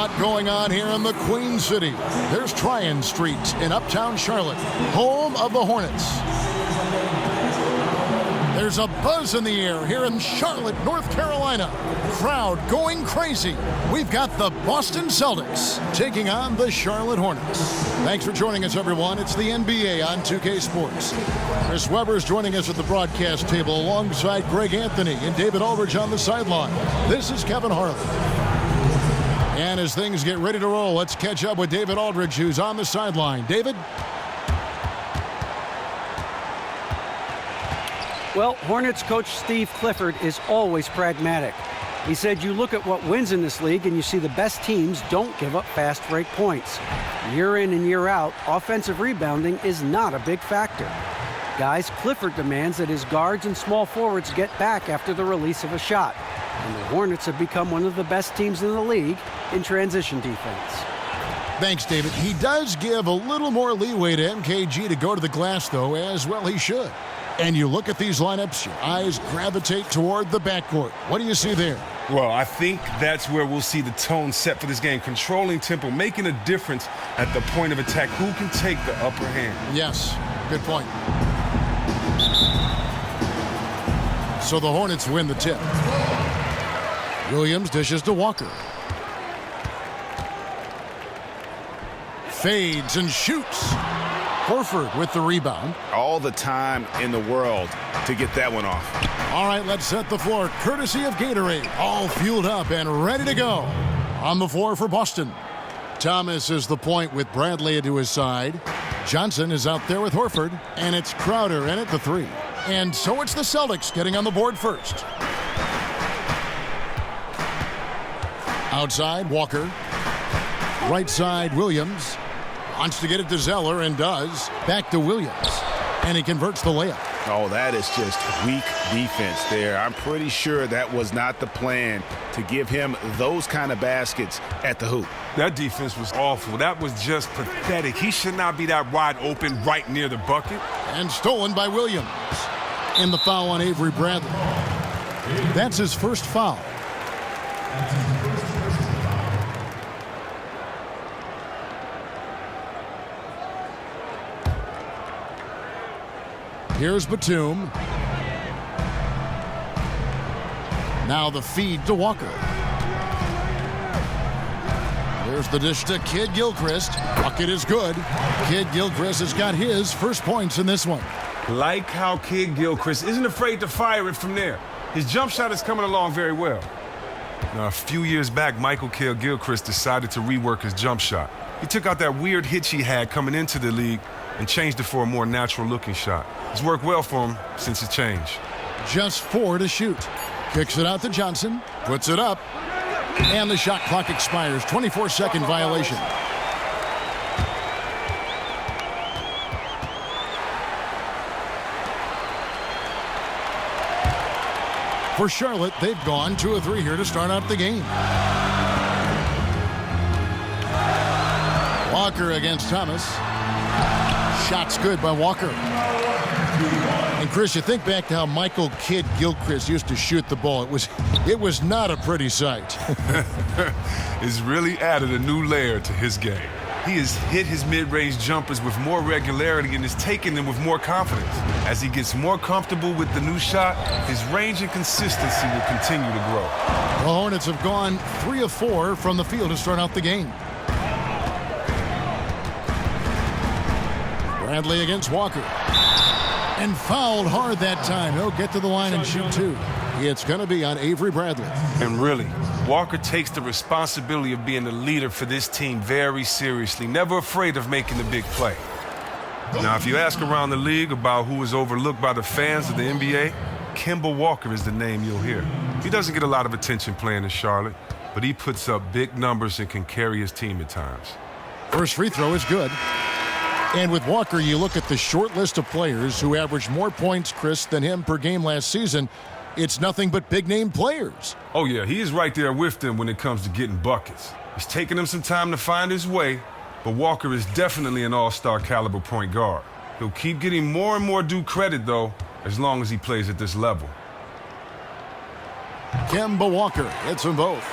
lot going on here in the Queen City. There's Tryon Street in uptown Charlotte, home of the Hornets. There's a buzz in the air here in Charlotte, North Carolina. Crowd going crazy. We've got the Boston Celtics taking on the Charlotte Hornets. Thanks for joining us, everyone. It's the NBA on 2K Sports. Chris Webber is joining us at the broadcast table alongside Greg Anthony and David Aldridge on the sideline. This is Kevin Harlan. And as things get ready to roll, let's catch up with David Aldridge, who's on the sideline. David? Well, Hornets coach Steve Clifford is always pragmatic. He said you look at what wins in this league and you see the best teams don't give up fast break points. Year in and year out, offensive rebounding is not a big factor. Guys, Clifford demands that his guards and small forwards get back after the release of a shot. And the Hornets have become one of the best teams in the league in transition defense. Thanks, David. He does give a little more leeway to MKG to go to the glass, though, as well he should. And you look at these lineups, your eyes gravitate toward the backcourt. What do you see there? Well, I think that's where we'll see the tone set for this game. Controlling tempo, making a difference at the point of attack. Who can take the upper hand? Yes, good point. So the Hornets win the tip. Williams dishes to Walker. Fades and shoots. Horford with the rebound. All the time in the world to get that one off. All right, let's set the floor. Courtesy of Gatorade. All fueled up and ready to go. On the floor for Boston. Thomas is the point with Bradley to his side. Johnson is out there with Horford. And it's Crowder in at the three. And so it's the Celtics getting on the board first. Outside, Walker. Right side, Williams. Wants to get it to Zeller and does. Back to Williams. And he converts the layup. Oh, that is just weak defense there. I'm pretty sure that was not the plan to give him those kind of baskets at the hoop. That defense was awful. That was just pathetic. He should not be that wide open right near the bucket. And stolen by Williams. And the foul on Avery Bradley. That's his first foul. Here's Batum. Now the feed to Walker. There's the dish to Kid Gilchrist. Bucket is good. Kid Gilchrist has got his first points in this one. Like how Kid Gilchrist isn't afraid to fire it from there. His jump shot is coming along very well. Now, a few years back, Michael Kidd Gilchrist decided to rework his jump shot. He took out that weird hitch he had coming into the league and changed it for a more natural-looking shot. It's worked well for him since it changed. Just 4 to shoot. Kicks it out to Johnson. Puts it up. And the shot clock expires. 24-second violation. For Charlotte, they've gone 2 of 3 here to start out the game. Walker against Thomas. Shot's good by Walker. And Chris, you think back to how Michael Kidd Gilchrist used to shoot the ball. It was not a pretty sight. It's really added a new layer to his game. He has hit his mid-range jumpers with more regularity and is taking them with more confidence. As he gets more comfortable with the new shot, his range and consistency will continue to grow. The Hornets have gone 3 of 4 from the field to start out the game. Bradley against Walker. And fouled hard that time. He'll get to the line and shoot 2. It's going to be on Avery Bradley. And really, Walker takes the responsibility of being the leader for this team very seriously, never afraid of making the big play. Now, if you ask around the league about who is overlooked by the fans of the NBA, Kemba Walker is the name you'll hear. He doesn't get a lot of attention playing in Charlotte, but he puts up big numbers and can carry his team at times. First free throw is good. And with Walker, you look at the short list of players who averaged more points, Chris, than him per game last season. It's nothing but big-name players. Oh, yeah, he is right there with them when it comes to getting buckets. It's taken him some time to find his way, but Walker is definitely an all-star caliber point guard. He'll keep getting more and more due credit, though, as long as he plays at this level. Kemba Walker hits them both.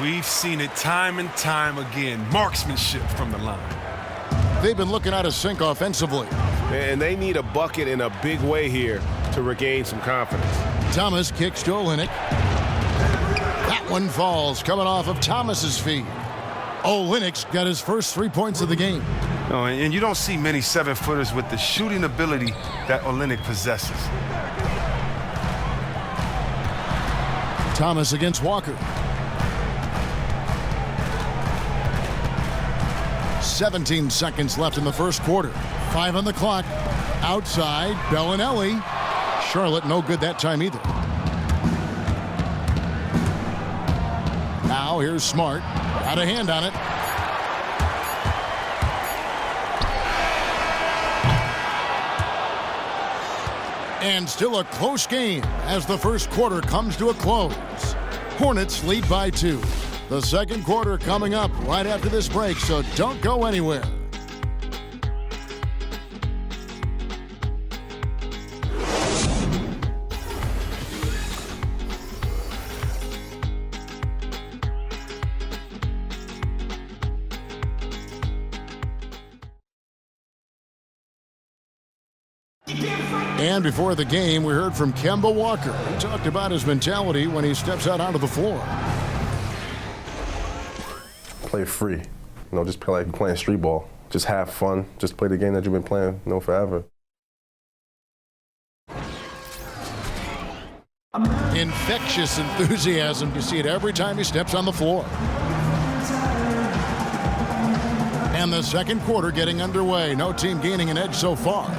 We've seen it time and time again. Marksmanship from the line. They've been looking out of sync offensively. And they need a bucket in a big way here to regain some confidence. Thomas kicks to Olynyk. That one falls, coming off of Thomas's feet. Olynyk's got his first 3 points of the game. No, and you don't see many 7-footers with the shooting ability that Olynyk possesses. Thomas against Walker. 17 seconds left in the first quarter. 5 on the clock. Outside, Bellinelli. Charlotte no good that time either. Now here's Smart. Got a hand on it. And still a close game as the first quarter comes to a close. Hornets lead by 2. The second quarter coming up right after this break, so don't go anywhere. And before the game, we heard from Kemba Walker. He talked about his mentality when he steps out onto the floor. Play free. Just play like playing street ball. Just have fun. Just play the game that you've been playing, forever. Infectious enthusiasm. You see it every time he steps on the floor. And the second quarter getting underway. No team gaining an edge so far.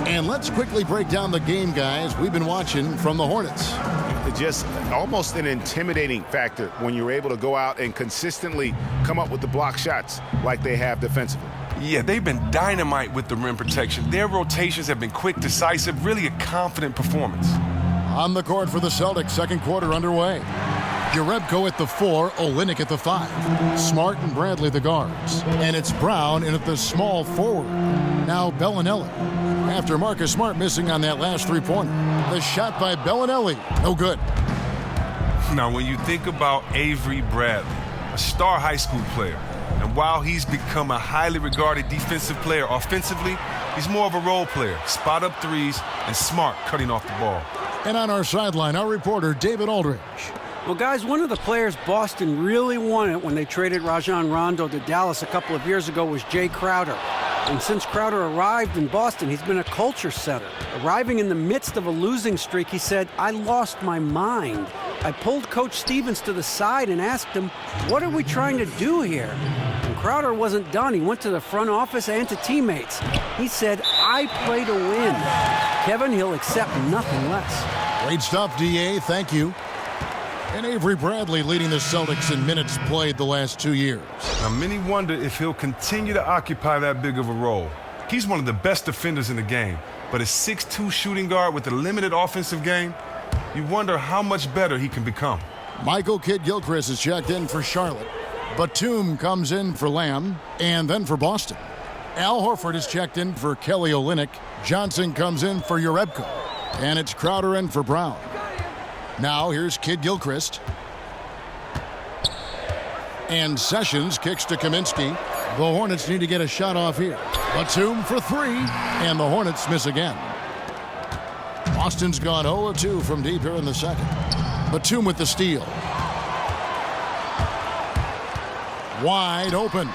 And let's quickly break down the game, guys. We've been watching from the Hornets. Just almost an intimidating factor when you're able to go out and consistently come up with the block shots like they have defensively. Yeah, they've been dynamite with the rim protection. Their rotations have been quick, decisive, really a confident performance. On the court for the Celtics, second quarter underway. Jerebko at the 4, Olynyk at the 5. Smart and Bradley the guards. And it's Brown in at the small forward. Now Bellinelli. After Marcus Smart missing on that last three-pointer. The shot by Bellinelli, no good. Now, when you think about Avery Bradley, a star high school player, and while he's become a highly regarded defensive player, offensively, he's more of a role player. Spot up threes and smart cutting off the ball. And on our sideline, our reporter, David Aldridge. Well, guys, one of the players Boston really wanted when they traded Rajon Rondo to Dallas a couple of years ago was Jay Crowder. And since Crowder arrived in Boston, he's been a culture setter. Arriving in the midst of a losing streak, he said, "I lost my mind. I pulled Coach Stevens to the side and asked him, what are we trying to do here?" And Crowder wasn't done. He went to the front office and to teammates. He said, "I play to win." Kevin, he'll accept nothing less. Great stuff, DA. Thank you. And Avery Bradley leading the Celtics in minutes played the last 2 years. Now, many wonder if he'll continue to occupy that big of a role. He's one of the best defenders in the game, but a 6'2" shooting guard with a limited offensive game, you wonder how much better he can become. Michael Kidd-Gilchrist is checked in for Charlotte. Batum comes in for Lamb, and then for Boston. Al Horford is checked in for Kelly Olynyk. Johnson comes in for Jerebko. And it's Crowder in for Brown. Now here's Kidd-Gilchrist. And Sessions kicks to Kaminsky. The Hornets need to get a shot off here. Batum for 3, and the Hornets miss again. Boston's gone 0-2 from deep here in the second. Batum with the steal. Wide open.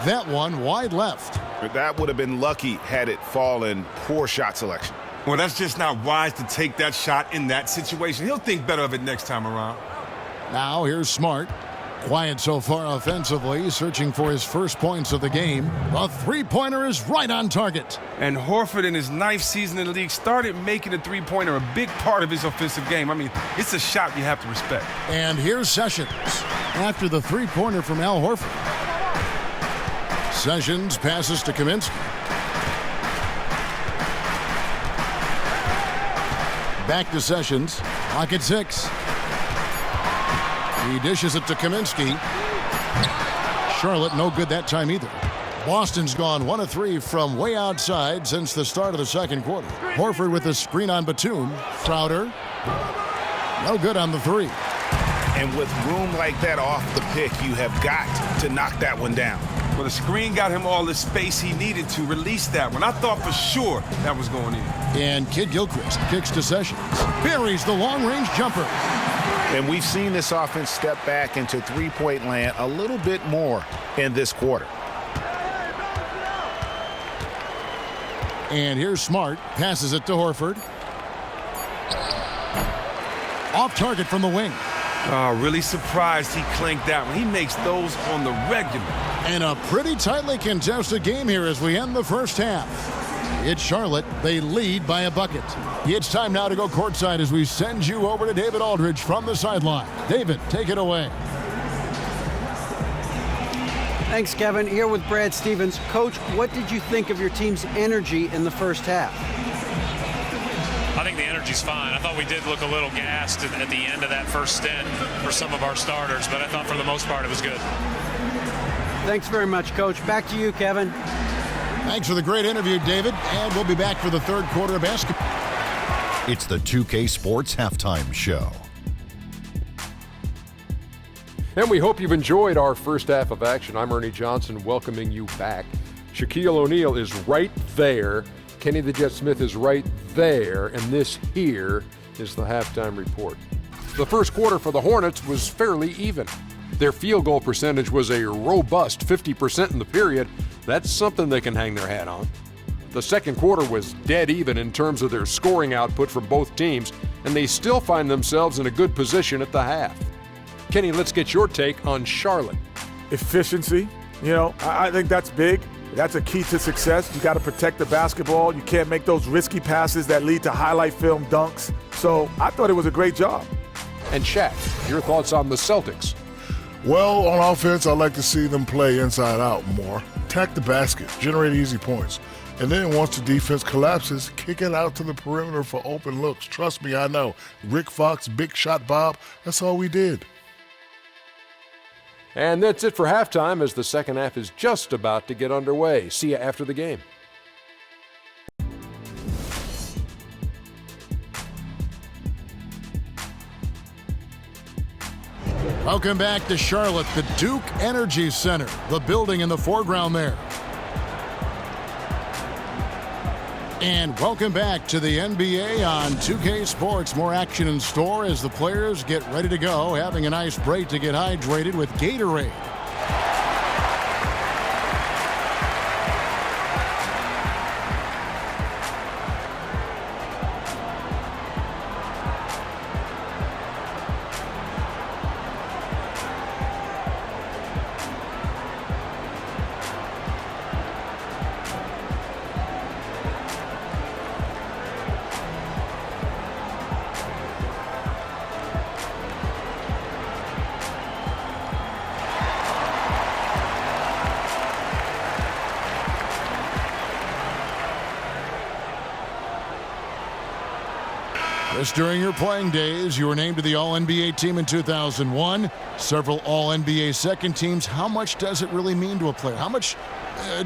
That one wide left. That would have been lucky had it fallen. Poor shot selection. Well, that's just not wise to take that shot in that situation. He'll think better of it next time around. Now here's Smart. Quiet so far offensively, searching for his first points of the game. A three-pointer is right on target. And Horford in his 9th season in the league started making a three-pointer a big part of his offensive game. I mean, it's a shot you have to respect. And here's Sessions after the three-pointer from Al Horford. Sessions passes to Kaminsky. Back to Sessions. Clock at 6. He dishes it to Kaminsky. Charlotte no good that time either. Boston's gone 1 of 3 from way outside since the start of the second quarter. Horford with a screen on Batum. Crowder. No good on the 3. And with room like that off the pick, you have got to knock that one down. Well, the screen got him all the space he needed to release that one. I thought for sure that was going in. And Kid Gilchrist kicks to Sessions. Buries the long-range jumper. And we've seen this offense step back into three-point land a little bit more in this quarter. And here's Smart. Passes it to Horford. Off target from the wing. Oh, really surprised he clanked that one. He makes those on the regular. And a pretty tightly contested game here as we end the first half. It's Charlotte. They lead by a bucket. It's time now to go courtside as we send you over to David Aldridge from the sideline. David, take it away. Thanks, Kevin. Here with Brad Stevens. Coach, what did you think of your team's energy in the first half? I think the energy's fine. I thought we did look a little gassed at the end of that first stint for some of our starters, but I thought for the most part it was good. Thanks very much, Coach. Back to you, Kevin. Thanks for the great interview, David. And we'll be back for the third quarter of basketball. It's the 2K Sports Halftime Show. And we hope you've enjoyed our first half of action. I'm Ernie Johnson welcoming you back. Shaquille O'Neal is right there. Kenny the Jet Smith is right there. And this here is the halftime report. The first quarter for the Hornets was fairly even. Their field goal percentage was a robust 50% in the period. That's something they can hang their hat on. The second quarter was dead even in terms of their scoring output from both teams, and they still find themselves in a good position at the half. Kenny, let's get your take on Charlotte. Efficiency, I think that's big. That's a key to success. You got to protect the basketball. You can't make those risky passes that lead to highlight film dunks. So I thought it was a great job. And Shaq, your thoughts on the Celtics? Well, on offense, I like to see them play inside out more. Attack the basket, generate easy points. And then once the defense collapses, kick it out to the perimeter for open looks. Trust me, I know. Rick Fox, Big Shot Bob, that's all we did. And that's it for halftime as the second half is just about to get underway. See you after the game. Welcome back to Charlotte, the Duke Energy Center, the building in the foreground there. And welcome back to the NBA on 2K Sports. More action in store as the players get ready to go, having a nice break to get hydrated with Gatorade. Just during your playing days, you were named to the All-NBA team in 2001, several All-NBA second teams. How much does it really mean to a player? How much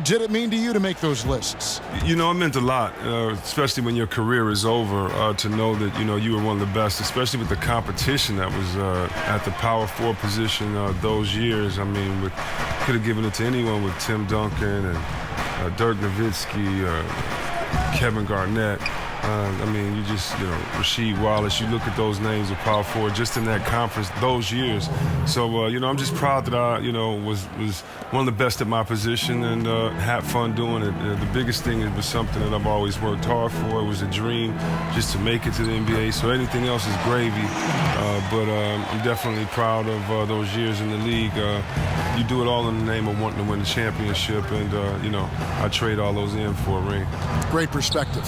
did it mean to you to make those lists? It meant a lot, especially when your career is over, to know that, you were one of the best, especially with the competition that was at the power forward position those years. I mean, could have given it to anyone with Tim Duncan and Dirk Nowitzki, Kevin Garnett. Rasheed Wallace, you look at those names of power forward just in that conference those years. So, I'm just proud that I, was one of the best at my position and had fun doing it. The biggest thing, it was something that I've always worked hard for. It was a dream just to make it to the NBA. So anything else is gravy. But I'm definitely proud of those years in the league. You do it all in the name of wanting to win the championship. And, I trade all those in for a ring. Great perspective.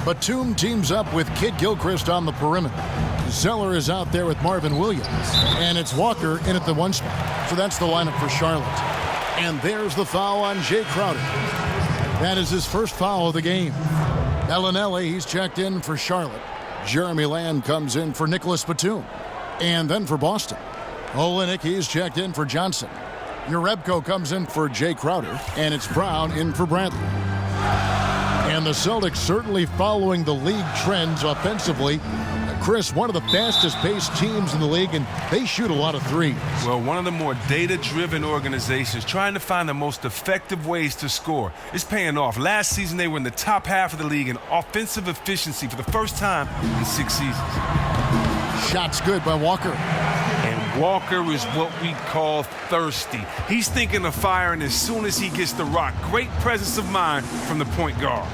Batum teams up with Kid Gilchrist on the perimeter. Zeller is out there with Marvin Williams. And it's Walker in at the one spot. So that's the lineup for Charlotte. And there's the foul on Jay Crowder. That is his first foul of the game. Bellinelli, he's checked in for Charlotte. Jeremy Lamb comes in for Nicholas Batum. And then for Boston, Olynyk, he's checked in for Johnson. Jerebko comes in for Jay Crowder. And it's Brown in for Bradley. And the Celtics certainly following the league trends offensively. Chris, one of the fastest-paced teams in the league, and they shoot a lot of threes. Well, one of the more data-driven organizations trying to find the most effective ways to score. It's paying off. Last season, they were in the top half of the league in offensive efficiency for the first time in 6 seasons. Shots good by Walker. And Walker is what we call thirsty. He's thinking of firing as soon as he gets the rock. Great presence of mind from the point guard.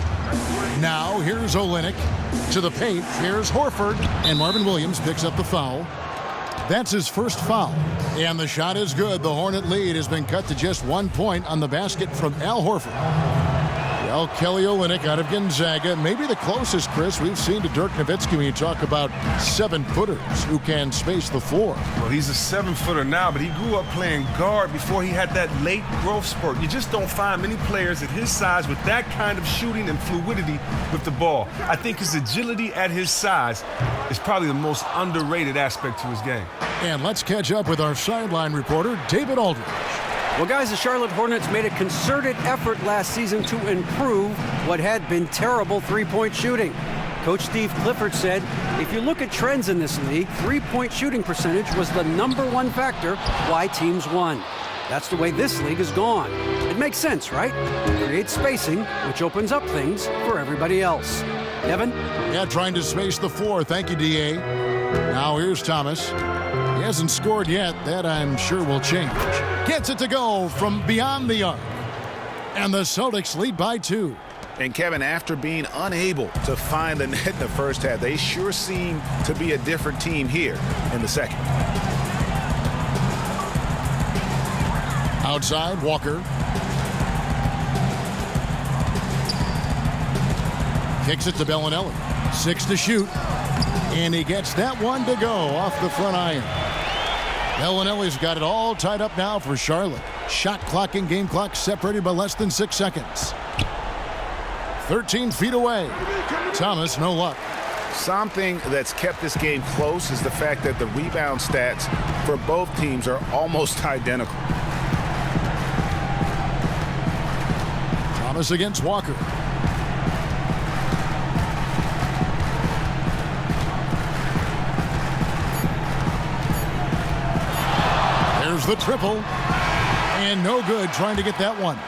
Now, here's Olynyk to the paint. Here's Horford. And Marvin Williams picks up the foul. That's his first foul. And the shot is good. The Hornet lead has been cut to just 1 point on the basket from Al Horford. Well, Kelly Olynyk out of Gonzaga, maybe the closest, Chris, we've seen to Dirk Nowitzki when you talk about 7-footers who can space the floor. Well, he's a 7-footer now, but he grew up playing guard before he had that late growth spurt. You just don't find many players at his size with that kind of shooting and fluidity with the ball. I think his agility at his size is probably the most underrated aspect to his game. And let's catch up with our sideline reporter, David Aldridge. Well, guys, the Charlotte Hornets made a concerted effort last season to improve what had been terrible three-point shooting. Coach Steve Clifford said, if you look at trends in this league, three-point shooting percentage was the #1 factor why teams won. That's the way this league has gone. It makes sense, right? Create spacing, which opens up things for everybody else. Evan? Yeah, trying to space the floor. Thank you, D.A. Now here's Thomas. He hasn't scored yet. That, I'm sure, will change. Gets it to go from beyond the arc. And the Celtics lead by 2. And, Kevin, after being unable to find the net in the first half, they sure seem to be a different team here in the second. Outside, Walker. Kicks it to Bellinelli. 6 to shoot. And he gets that one to go off the front iron. Bellinelli's got it all tied up now for Charlotte. Shot clock and game clock separated by less than 6 seconds. 13 feet away. Thomas, no luck. Something that's kept this game close is the fact that the rebound stats for both teams are almost identical. Thomas against Walker. There's the triple. And no good trying to get that one.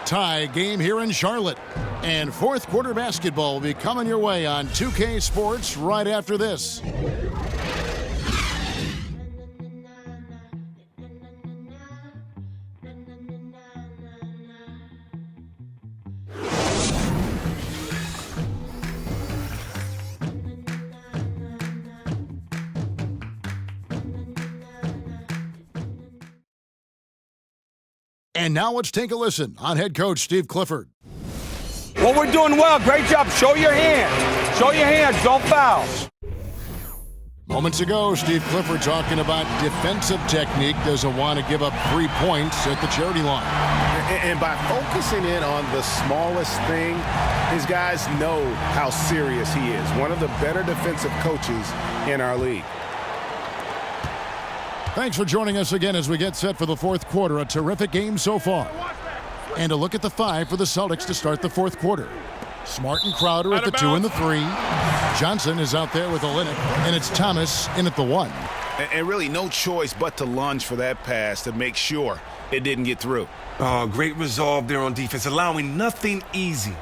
Tie game here in Charlotte. And fourth quarter basketball will be coming your way on 2K Sports right after this. And now let's take a listen on head coach Steve Clifford. Well, we're doing well. Great job. Show your hands. Show your hands. Don't foul. Moments ago, Steve Clifford talking about defensive technique. Doesn't want to give up 3 points at the charity line. And by focusing in on the smallest thing, his guys know how serious he is. One of the better defensive coaches in our league. Thanks for joining us again as we get set for the fourth quarter. A terrific game so far. And a look at the 5 for the Celtics to start the fourth quarter. Smart and Crowder at the 2 and the 3. Johnson is out there with Olynyk, and it's Thomas in at the 1. And really no choice but to lunge for that pass to make sure it didn't get through. Oh, great resolve there on defense, allowing nothing easy.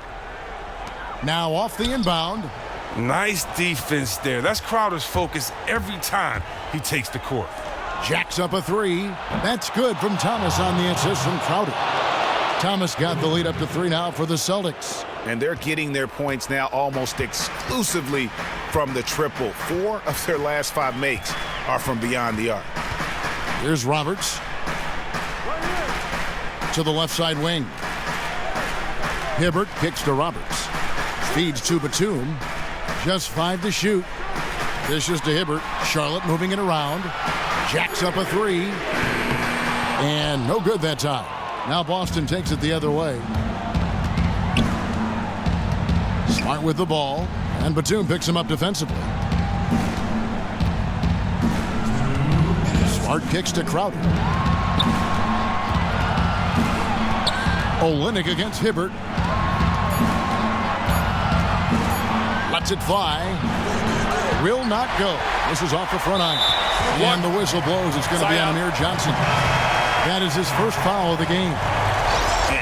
Now off the inbound. Nice defense there. That's Crowder's focus every time he takes the court. Jacks up a 3. That's good from Thomas on the assist from Crowder. Thomas got the lead up to 3 now for the Celtics. And they're getting their points now almost exclusively from the triple. 4 of their last 5 makes are from beyond the arc. Here's Roberts. To the left side wing. Hibbert kicks to Roberts. Feeds to Batum. Just 5 to shoot. Dishes to Hibbert. Charlotte moving it around. Jacks up a 3. And no good that time. Now Boston takes it the other way. Smart with the ball. And Batum picks him up defensively. Smart kicks to Crowder. Olynyk against Hibbert. Lets it fly. will not go. This is off the front iron. And the whistle blows. It's going to be on Amir Johnson. That is his first foul of the game.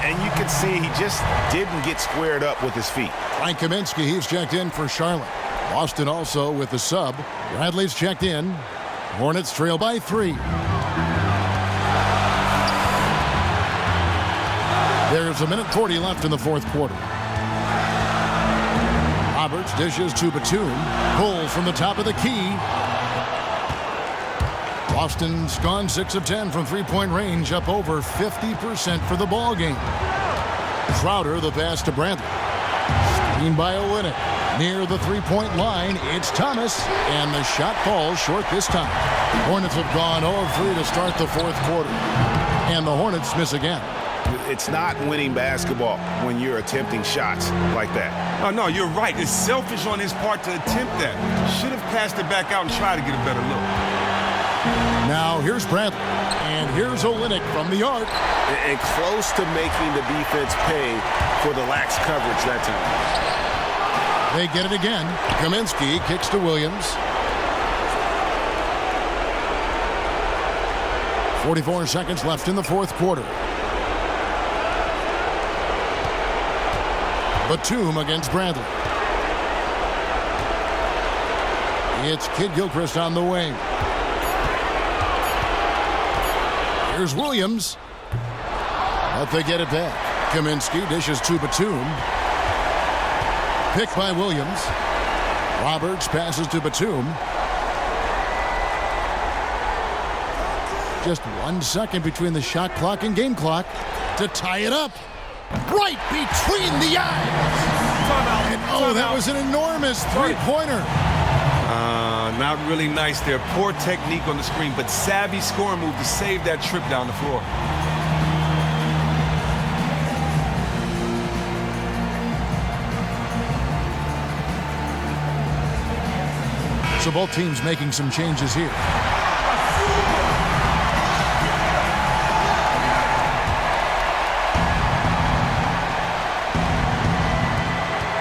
And you can see he just didn't get squared up with his feet. Frank Kaminsky, he's checked in for Charlotte. Boston also with the sub. Bradley's checked in. Hornets trail by 3. There's 1:40 left in the fourth quarter. Roberts dishes to Batum. Pull from the top of the key. Boston's gone 6 of 10 from three-point range, up over 50% for the ball game. Schroeder, the pass to Bradley. Screen by Olynyk. Near the three-point line, it's Thomas, and the shot falls short this time. Hornets have gone 0 of 3 to start the fourth quarter, and the Hornets miss again. It's not winning basketball when you're attempting shots like that. Oh, no, you're right. It's selfish on his part to attempt that. Should have passed it back out and tried to get a better look. Now here's Bradley, and here's Olynyk from the arc. And close to making the defense pay for the lax coverage that time. They get it again. Kaminsky kicks to Williams. 44 seconds left in the fourth quarter. Batum against Bradley. It's Kid Gilchrist on the wing. Here's Williams. But they get it back. Kaminsky dishes to Batum. Picked by Williams. Roberts passes to Batum. Just 1 second between the shot clock and game clock to tie it up. Right between the eyes. And that was an enormous three-pointer. Not really nice there. Poor technique on the screen, but savvy scoring move to save that trip down the floor. So both teams making some changes here.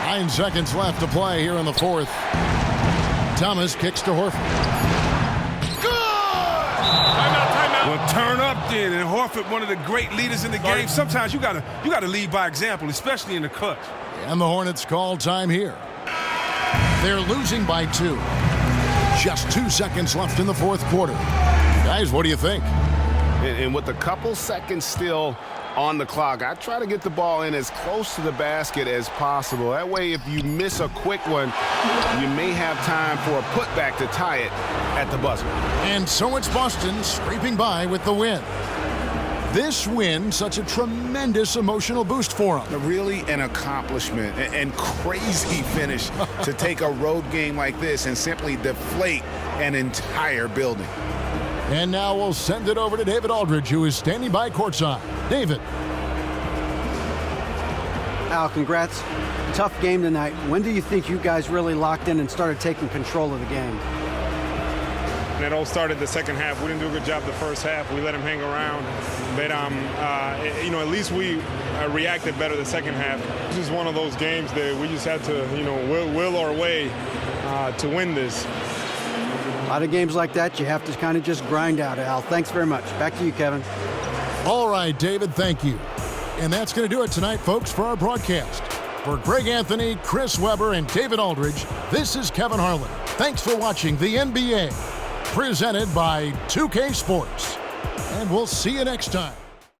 Nine seconds left to play here in the fourth. Thomas kicks to Horford. Good! Timeout. Well, turn up then. And Horford, one of the great leaders in the game. Sometimes you gotta lead by example, especially in the clutch. And the Hornets call time here. They're losing by 2. Just 2 seconds left in the fourth quarter. Guys, what do you think? And with a couple seconds still on the clock, I try to get the ball in as close to the basket as possible. That way, if you miss a quick one, you may have time for a putback to tie it at the buzzer. And so it's Boston scraping by with the win. This win, such a tremendous emotional boost for them. Really an accomplishment and crazy finish to take a road game like this and simply deflate an entire building. And now we'll send it over to David Aldridge, who is standing by courtside. David. Al, congrats. Tough game tonight. When do you think you guys really locked in and started taking control of the game? It all started the second half. We didn't do a good job the first half. We let them hang around. But, at least we reacted better the second half. This is one of those games that we just had to, will our way to win this. A lot of games like that, you have to kind of just grind out, Al. Thanks very much. Back to you, Kevin. All right, David, thank you. And that's going to do it tonight, folks, for our broadcast. For Greg Anthony, Chris Webber, and David Aldridge, this is Kevin Harlan. Thanks for watching the NBA, presented by 2K Sports. And we'll see you next time.